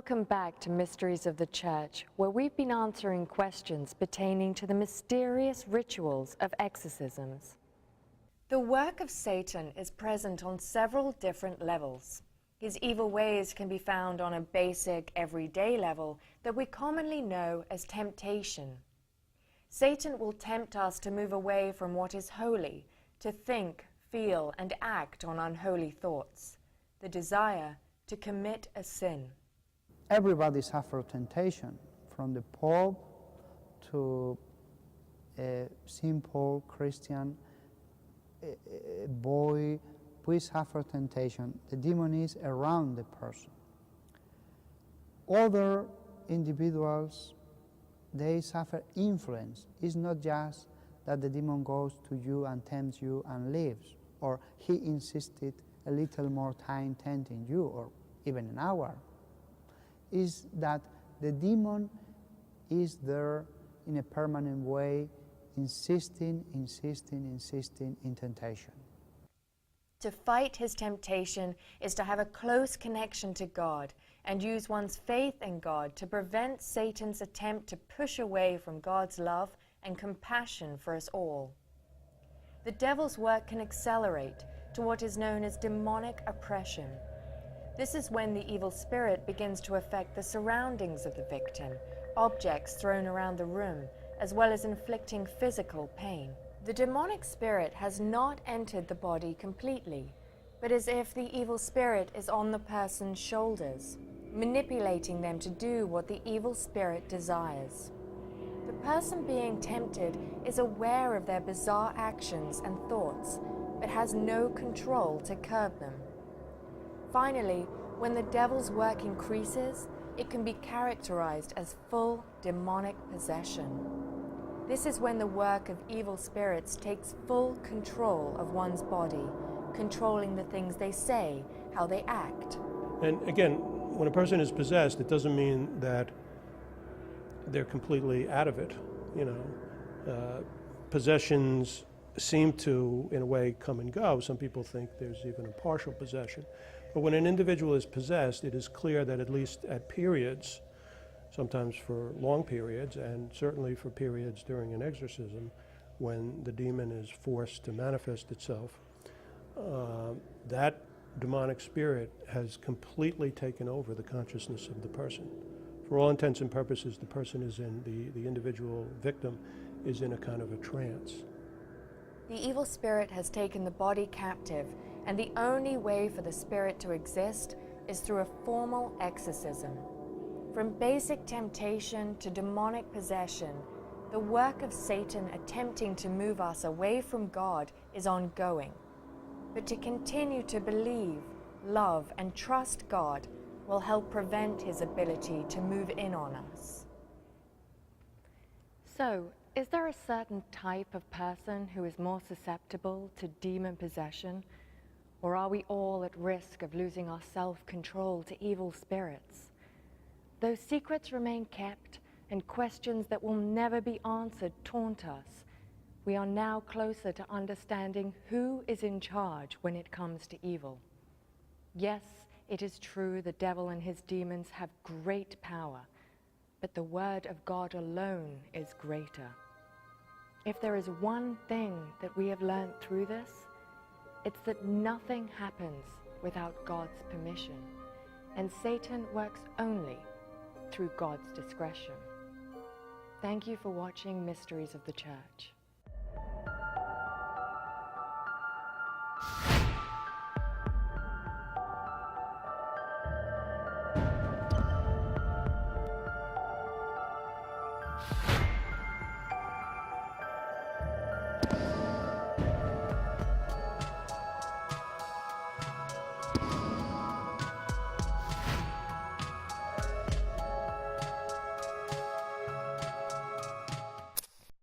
Welcome back to Mysteries of the Church, where we've been answering questions pertaining to the mysterious rituals of exorcisms. The work of Satan is present on several different levels. His evil ways can be found on a basic, everyday level that we commonly know as temptation. Satan will tempt us to move away from what is holy, to think, feel, and act on unholy thoughts, the desire to commit a sin. Everybody suffers temptation, from the Pope to a simple Christian boy. We suffer temptation. The demon is around the person. Other individuals, they suffer influence. It's not just that the demon goes to you and tempts you and leaves, or he insisted a little more time tempting you, or even an hour. Is that the demon is there in a permanent way, insisting in temptation. To fight his temptation is to have a close connection to God and use one's faith in God to prevent Satan's attempt to push away from God's love and compassion for us all. The devil's work can accelerate to what is known as demonic oppression. This is when the evil spirit begins to affect the surroundings of the victim, objects thrown around the room, as well as inflicting physical pain. The demonic spirit has not entered the body completely, but as if the evil spirit is on the person's shoulders, manipulating them to do what the evil spirit desires. The person being tempted is aware of their bizarre actions and thoughts, but has no control to curb them. Finally, when the devil's work increases, it can be characterized as full demonic possession. This is when the work of evil spirits takes full control of one's body, controlling the things they say, how they act. And again, when a person is possessed, it doesn't mean that they're completely out of it. Possessions seem to, in a way, come and go. Some people think there's even a partial possession. But when an individual is possessed, it is clear that at least at periods, sometimes for long periods, and certainly for periods during an exorcism, when the demon is forced to manifest itself, that demonic spirit has completely taken over the consciousness of the person. For all intents and purposes, the person is in, the individual victim is in a kind of a trance. The evil spirit has taken the body captive, and the only way for the spirit to exist is through a formal exorcism. From basic temptation to demonic possession, the work of Satan attempting to move us away from God is ongoing. But to continue to believe, love, and trust God will help prevent his ability to move in on us. So, is there a certain type of person who is more susceptible to demon possession? Or are we all at risk of losing our self-control to evil spirits? Though secrets remain kept and questions that will never be answered taunt us, we are now closer to understanding who is in charge when it comes to evil. Yes, it is true the devil and his demons have great power, but the word of God alone is greater. If there is one thing that we have learned through this, it's that nothing happens without God's permission, and Satan works only through God's discretion. Thank you for watching Mysteries of the Church.